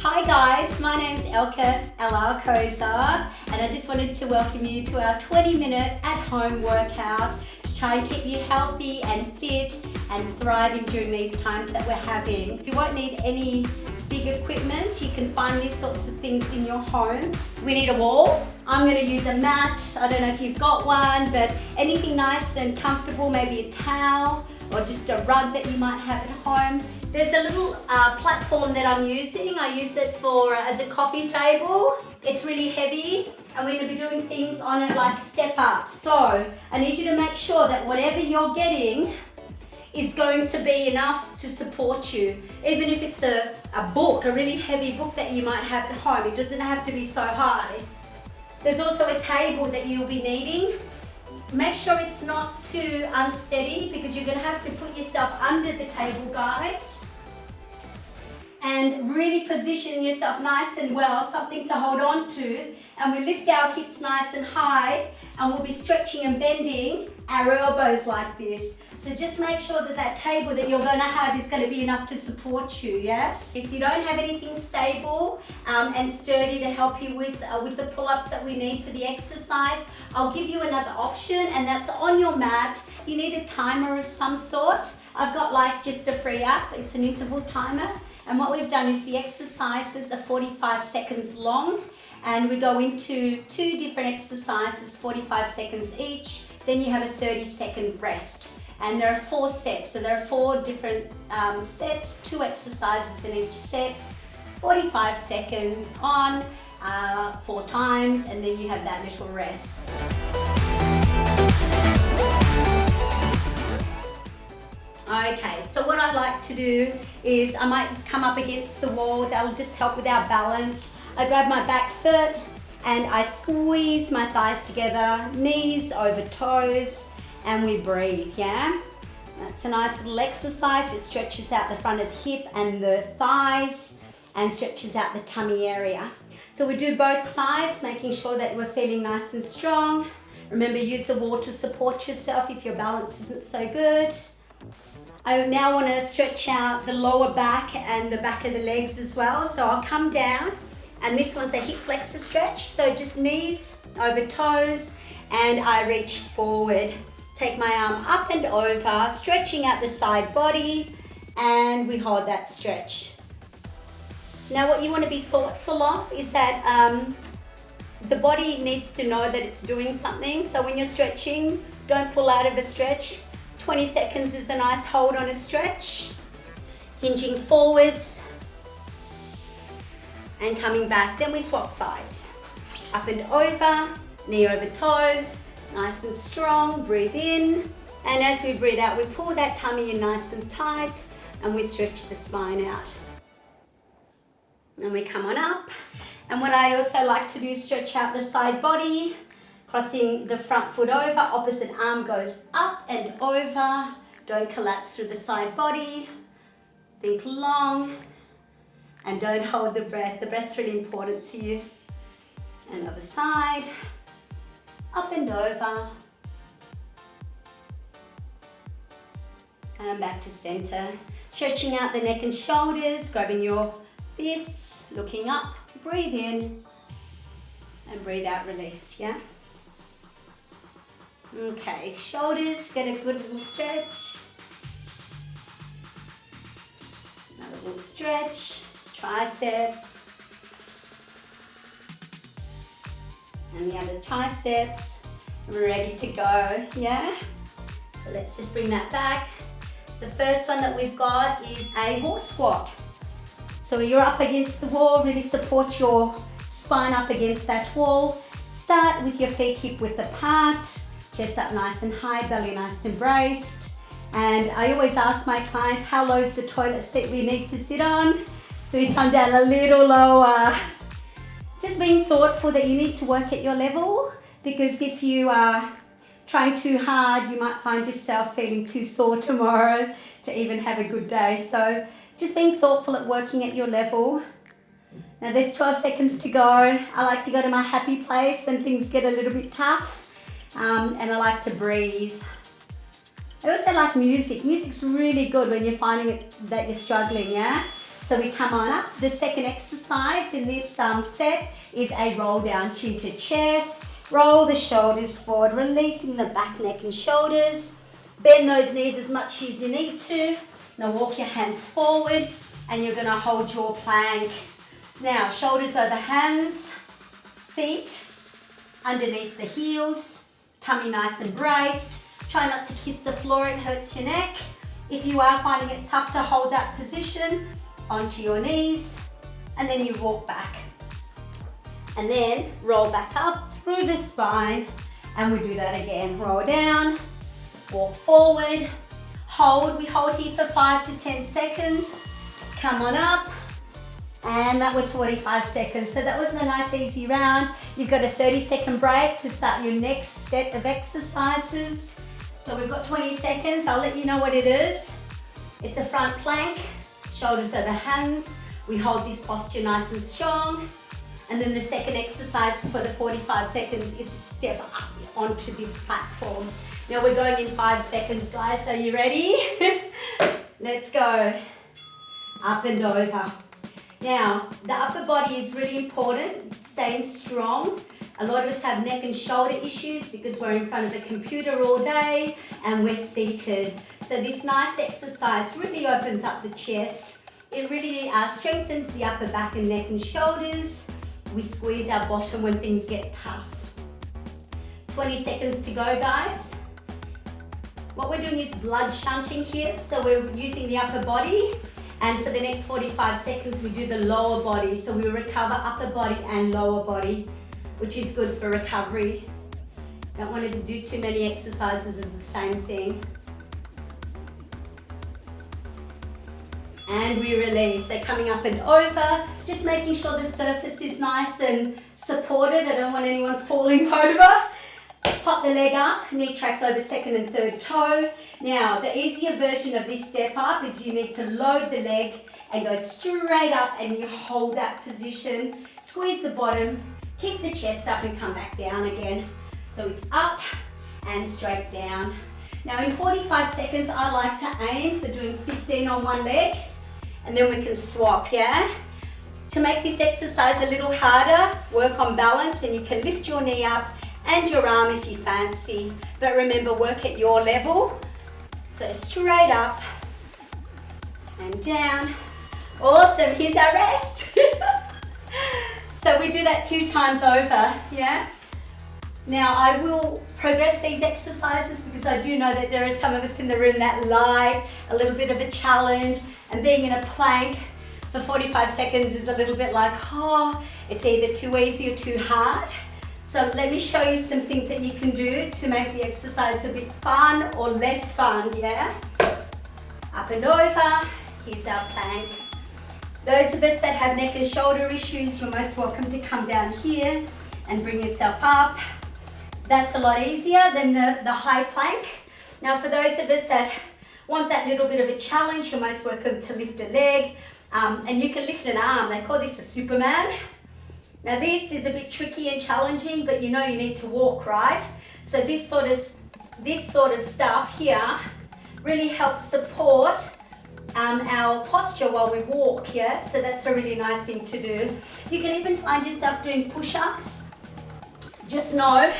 Hi guys, my name's Elka Elarcosa and I just wanted to welcome you to our 20-minute at-home workout to try and keep you healthy and fit and thriving during these times that we're having. You won't need any big equipment. You can find these sorts of things in your home. We need a wall. I'm going to use a mat. I don't know if you've got one, but anything nice and comfortable, maybe a towel or just a rug that you might have at home. There's a little platform that I'm using. I use it as a coffee table. It's really heavy and we're going to be doing things on it like step up. So I need you to make sure that whatever you're getting is going to be enough to support you. Even if it's a book, a really heavy book that you might have at home, it doesn't have to be so high. There's also a table that you'll be needing. Make sure it's not too unsteady because you're going to have to put yourself under the table, guys. And really position yourself nice and well, something to hold on to. And we lift our hips nice and high and we'll be stretching and bending our elbows like this. So just make sure that that table that you're going to have is going to be enough to support you, yes? If you don't have anything stable and sturdy to help you with the pull-ups that we need for the exercise, I'll give you another option and that's on your mat. You need a timer of some sort. I've got like just a free app, it's an interval timer. And what we've done is the exercises are 45 seconds long and we go into 2 different exercises, 45 seconds each. Then you have a 30-second rest. And there are 4 sets, so there are 4 different sets, 2 exercises in each set, 45 seconds on, 4 times, and then you have that little rest. Okay, so what I'd like to do is I might come up against the wall. That'll just help with our balance. I grab my back foot and I squeeze my thighs together, knees over toes, and we breathe, yeah? That's a nice little exercise. It stretches out the front of the hip and the thighs and stretches out the tummy area. So we do both sides, making sure that we're feeling nice and strong. Remember, use the wall to support yourself if your balance isn't so good. I now want to stretch out the lower back and the back of the legs as well. So I'll come down and this one's a hip flexor stretch. So just knees over toes and I reach forward. Take my arm up and over, stretching out the side body and we hold that stretch. Now what you want to be thoughtful of is that the body needs to know that it's doing something. So when you're stretching, don't pull out of a stretch. 20 seconds is a nice hold on a stretch. Hinging forwards and coming back. Then we swap sides. Up and over, knee over toe, nice and strong, breathe in. And as we breathe out, we pull that tummy in nice and tight and we stretch the spine out. And we come on up. And what I also like to do is stretch out the side body, crossing the front foot over, opposite arm goes up and over. Don't collapse through the side body. Think long and don't hold the breath. The breath's really important to you. And other side, up and over. And back to center. Stretching out the neck and shoulders, grabbing your fists, looking up, breathe in and breathe out, release, yeah? Okay, shoulders, get a good little stretch. Another little stretch, triceps. And the other triceps. And we're ready to go, yeah? So let's just bring that back. The first one that we've got is a horse squat. So you're up against the wall, really support your spine up against that wall. Start with your feet hip width apart. Chest up nice and high, belly nice and braced. And I always ask my clients, how low is the toilet seat we need to sit on? So we come down a little lower. Just being thoughtful that you need to work at your level, because if you are trying too hard, you might find yourself feeling too sore tomorrow to even have a good day. So just being thoughtful at working at your level. Now there's 12 seconds to go. I like to go to my happy place when things get a little bit tough. And I like to breathe. I also like music. Music's really good when you're finding that you're struggling, yeah? So we come on up. The second exercise in this set is a roll down, chin to chest. Roll the shoulders forward, releasing the back, neck and shoulders. Bend those knees as much as you need to. Now walk your hands forward and you're going to hold your plank. Now shoulders over hands, feet underneath the heels, tummy nice and braced. Try not to kiss the floor, it hurts your neck. If you are finding it tough to hold that position, onto your knees, and then you walk back. And then roll back up through the spine, and we do that again. Roll down, walk forward, hold. We hold here for 5 to 10 seconds. Come on up, and that was 45 seconds. So that was a nice easy round. You've got a 30-second break to start your next set of exercises. So we've got 20 seconds. I'll let you know what it is. It's a front plank, shoulders over hands. We hold this posture nice and strong. And then the second exercise for the 45 seconds is step up onto this platform. Now we're going in 5 seconds, guys. Are you ready? Let's go. Up and over. Now, the upper body is really important, staying strong. A lot of us have neck and shoulder issues because we're in front of a computer all day and we're seated. So this nice exercise really opens up the chest. It really strengthens the upper back and neck and shoulders. We squeeze our bottom when things get tough. 20 seconds to go, guys. What we're doing is blood shunting here. So we're using the upper body. And for the next 45 seconds, we do the lower body. So we recover upper body and lower body, which is good for recovery. Don't want to do too many exercises of the same thing. And we release. So coming up and over, just making sure the surface is nice and supported. I don't want anyone falling over. Pop the leg up, knee tracks over second and third toe. Now, the easier version of this step up is you need to load the leg and go straight up and you hold that position. Squeeze the bottom, keep the chest up and come back down again. So it's up and straight down. Now in 45 seconds, I like to aim for doing 15 on one leg and then we can swap, yeah? To make this exercise a little harder, work on balance and you can lift your knee up and your arm if you fancy. But remember, work at your level. So straight up and down. Awesome, here's our rest. So we do that 2 times over, yeah? Now I will progress these exercises because I do know that there are some of us in the room that like a little bit of a challenge, and being in a plank for 45 seconds is a little bit like, oh, it's either too easy or too hard. So let me show you some things that you can do to make the exercise a bit fun or less fun, yeah? Up and over, here's our plank. Those of us that have neck and shoulder issues, you're most welcome to come down here and bring yourself up. That's a lot easier than the high plank. Now for those of us that want that little bit of a challenge, you're most welcome to lift a leg and you can lift an arm. They call this a Superman. Now this is a bit tricky and challenging, but you know you need to walk, right? So this sort of stuff here really helps support our posture while we walk, yeah? So that's a really nice thing to do. You can even find yourself doing push-ups. Just know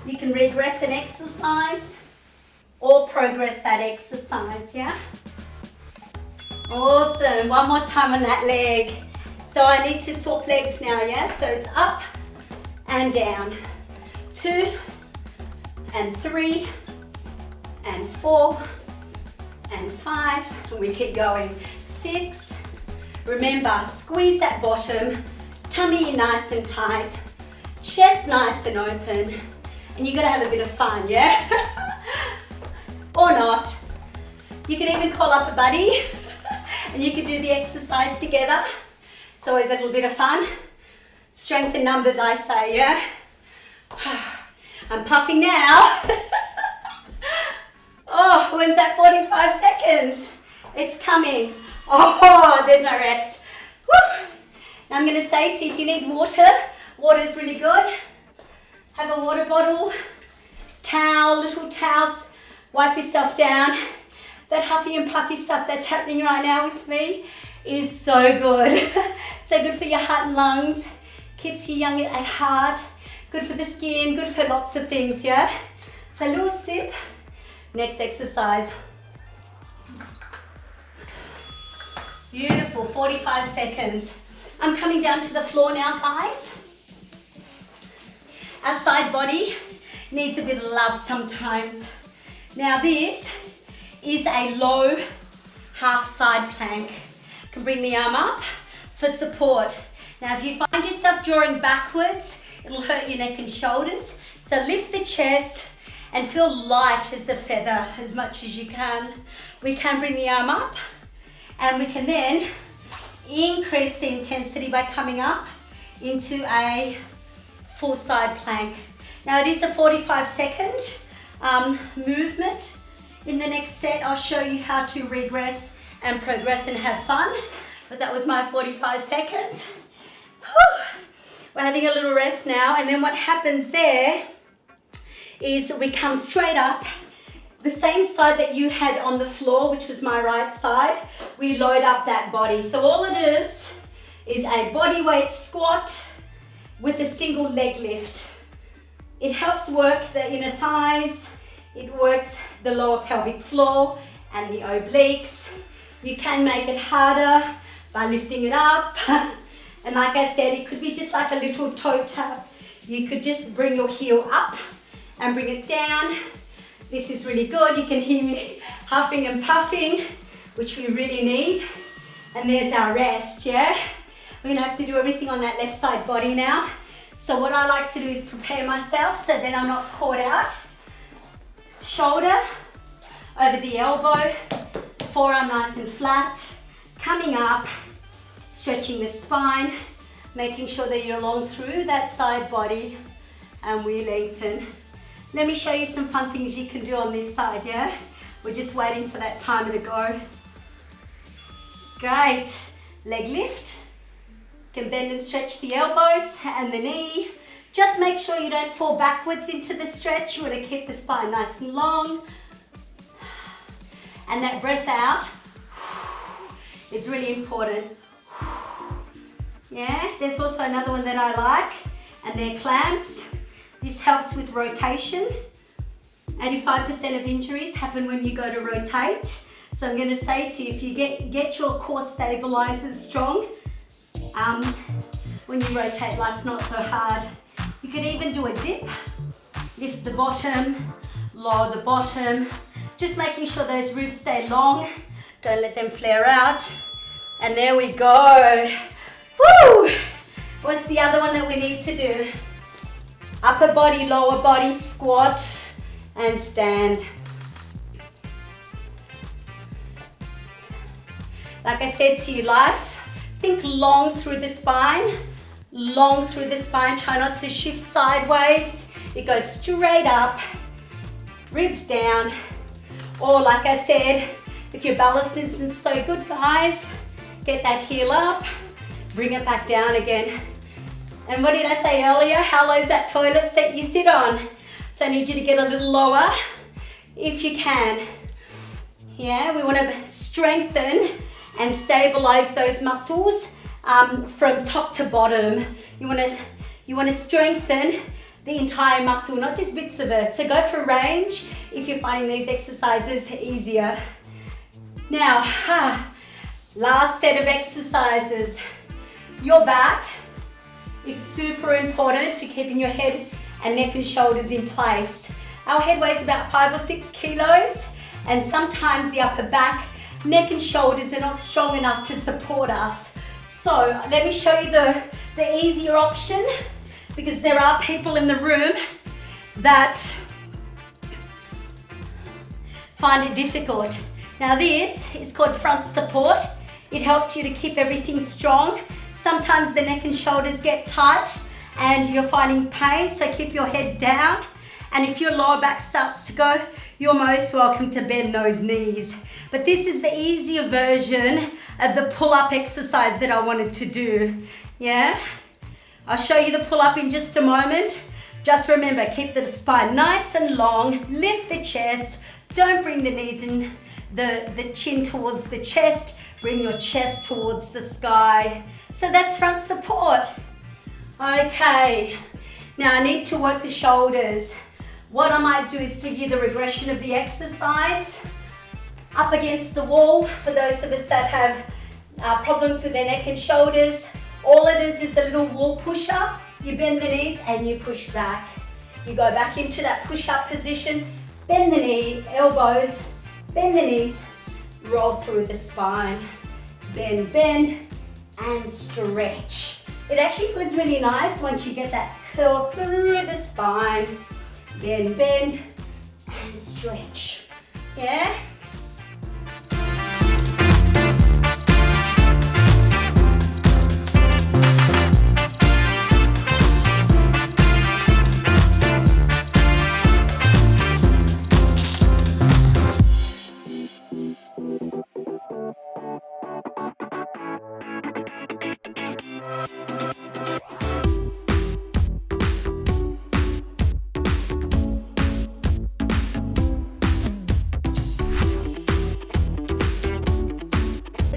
you can regress an exercise or progress that exercise, yeah? Awesome, one more time on that leg. So I need to swap legs now, yeah? So it's up and down. 2 and 3 and 4 and 5, and we keep going. 6, remember, squeeze that bottom, tummy nice and tight, chest nice and open, and you're gonna have a bit of fun, yeah? Or not. You can even call up a buddy and you can do the exercise together. It's always a little bit of fun. Strength in numbers, I say, yeah? I'm puffing now. Oh, when's that 45 seconds? It's coming. Oh, there's my rest. Woo. Now I'm gonna say to you, if you need water, water's really good. Have a water bottle, towel, little towels, wipe yourself down. That huffy and puffy stuff that's happening right now with me is so good. So good for your heart and lungs, keeps you young at heart, good for the skin, good for lots of things, yeah? So a little sip. Next exercise. Beautiful, 45 seconds. I'm coming down to the floor now, guys. Our side body needs a bit of love sometimes. Now this is a low half side plank. You can bring the arm up for support. Now if you find yourself drawing backwards, it'll hurt your neck and shoulders. So lift the chest and feel light as a feather as much as you can. We can bring the arm up and we can then increase the intensity by coming up into a full side plank. Now it is a 45-second movement. In the next set, I'll show you how to regress and progress and have fun. But that was my 45 seconds. Whew. We're having a little rest now, and then what happens there is we come straight up, the same side that you had on the floor, which was my right side. We load up that body. So all it is a body weight squat with a single leg lift. It helps work the inner thighs, it works the lower pelvic floor and the obliques. You can make it harder by lifting it up. And like I said, it could be just like a little toe tap. You could just bring your heel up and bring it down. This is really good. You can hear me huffing and puffing, which we really need. And there's our rest, yeah? We're gonna have to do everything on that left side body now. So what I like to do is prepare myself so that I'm not caught out. Shoulder over the elbow, forearm nice and flat, coming up, stretching the spine, making sure that you're along through that side body, and we lengthen. Let me show you some fun things you can do on this side, yeah? We're just waiting for that timer to go. Great. Leg lift. You can bend and stretch the elbows and the knee. Just make sure you don't fall backwards into the stretch. You want to keep the spine nice and long. And that breath out is really important. Yeah, there's also another one that I like, and they're clams. This helps with rotation. 85% of injuries happen when you go to rotate. So I'm going to say to you, if you get your core stabilizers strong, when you rotate, life's not so hard. You could even do a dip, lift the bottom, lower the bottom, just making sure those ribs stay long, don't let them flare out. And there we go. Woo! What's the other one that we need to do? Upper body, lower body, squat and stand. Like I said to you, life, think long through the spine, long through the spine. Try not to shift sideways. It goes straight up, ribs down. Or like I said, if your balance isn't so good, guys, get that heel up, bring it back down again. And what did I say earlier? How low is that toilet seat you sit on? So I need you to get a little lower if you can. Yeah, we want to strengthen and stabilize those muscles from top to bottom. You want to strengthen the entire muscle, not just bits of it. So go for range if you're finding these exercises easier. Now, last set of exercises. Your back is super important to keeping your head and neck and shoulders in place. Our head weighs about 5 or 6 kilos, and sometimes the upper back, neck and shoulders are not strong enough to support us. So let me show you the easier option, because there are people in the room that find it difficult. Now this is called front support. It helps you to keep everything strong. Sometimes the neck and shoulders get tight and you're finding pain, so keep your head down. And if your lower back starts to go, you're most welcome to bend those knees. But this is the easier version of the pull-up exercise that I wanted to do. Yeah? I'll show you the pull-up in just a moment. Just remember, keep the spine nice and long, lift the chest, don't bring the knees and the chin towards the chest, Bring your chest towards the sky. So that's front support. Okay, now I need to work the shoulders. What I might do is give you the regression of the exercise. Up against the wall, for those of us that have problems with their neck and shoulders, all it is a little wall push-up. You bend the knees and you push back. You go back into that push-up position, bend the knee, elbows, bend the knees, roll through the spine. Then bend and stretch. It actually feels really nice once you get that curl through the spine. Then bend and stretch. Yeah?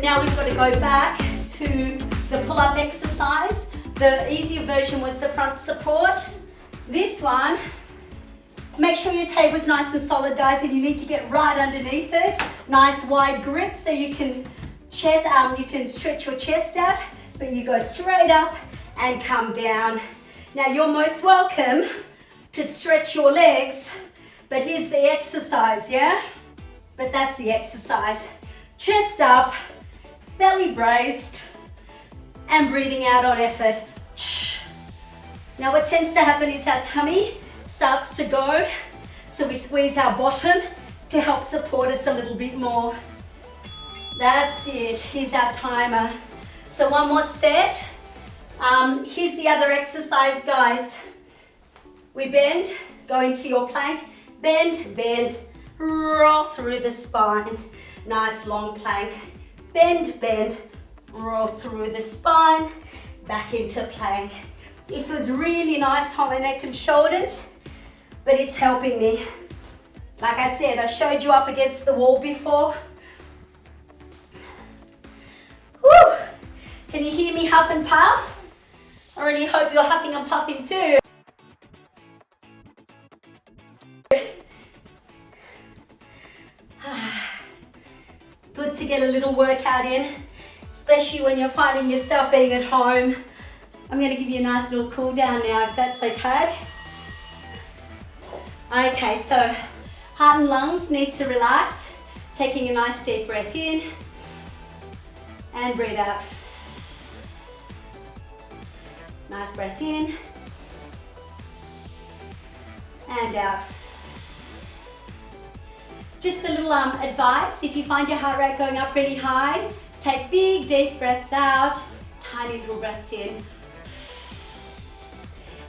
Now we've got to go back to the pull-up exercise. The easier version was the front support. This one, make sure your table's nice and solid, guys, and you need to get right underneath it. Nice wide grip so you can stretch your chest out, but you go straight up and come down. Now you're most welcome to stretch your legs, but here's the exercise, yeah? But that's the exercise. Chest up, belly braced, and breathing out on effort. Now what tends to happen is our tummy starts to go, so we squeeze our bottom to help support us a little bit more. That's it, here's our timer. So one more set. Here's the other exercise, guys. We bend, go into your plank, bend, bend, roll through the spine. Nice long plank. Bend, bend, roll through the spine, back into plank. It feels really nice on the neck and shoulders, but it's helping me. Like I said, I showed you up against the wall before. Woo! Can you hear me huff and puff? I really hope you're huffing and puffing too. Good to get a little workout in, especially when you're finding yourself being at home. I'm going to give you a nice little cool down now, if that's okay. Okay, so heart and lungs need to relax. Taking a nice deep breath in and breathe out. Nice breath in and out. Just a little advice, if you find your heart rate going up really high, take big deep breaths out, tiny little breaths in.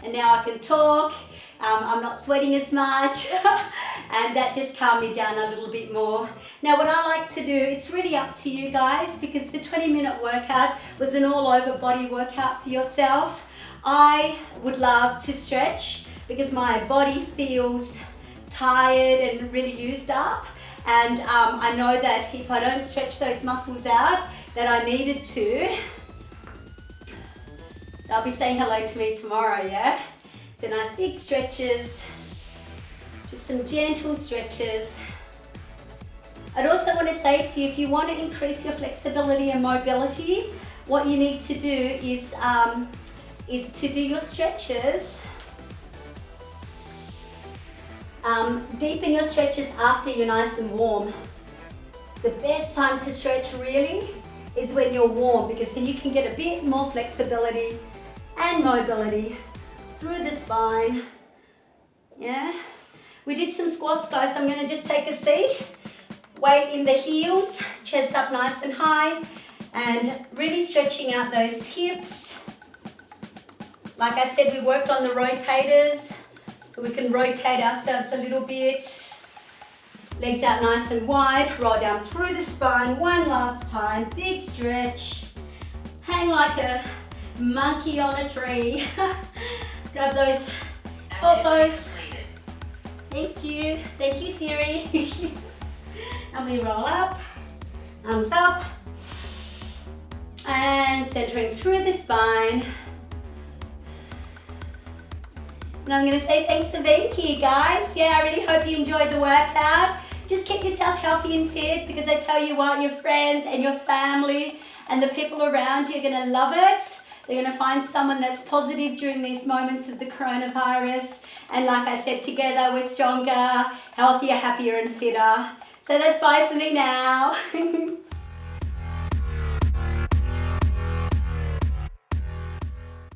And now I can talk, I'm not sweating as much, and that just calmed me down a little bit more. Now what I like to do, it's really up to you guys, because the 20-minute workout was an all over body workout for yourself. I would love to stretch because my body feels tired and really used up, and I know that if I don't stretch those muscles out that I needed to, they'll be saying hello to me tomorrow, yeah? So nice big stretches, just some gentle stretches. I'd also want to say to you, if you want to increase your flexibility and mobility, what you need to do is to do your stretches. Deepen your stretches after you're nice and warm. The best time to stretch really is when you're warm, because then you can get a bit more flexibility and mobility through the spine. Yeah. We did some squats, guys. So I'm going to just take a seat, weight in the heels, chest up nice and high, and really stretching out those hips. Like I said, we worked on the rotators, so we can rotate ourselves a little bit. Legs out nice and wide, roll down through the spine. One last time, big stretch. Hang like a monkey on a tree. Grab those elbows. Thank you Siri. And we roll up, arms up, And centering through the spine. And I'm going to say thanks for being here, guys. Yeah, I really hope you enjoyed the workout. Just keep yourself healthy and fit, because I tell you what, your friends and your family and the people around you are going to love it. They're going to find someone that's positive during these moments of the coronavirus. And like I said, together we're stronger, healthier, happier and fitter. So that's bye for me now.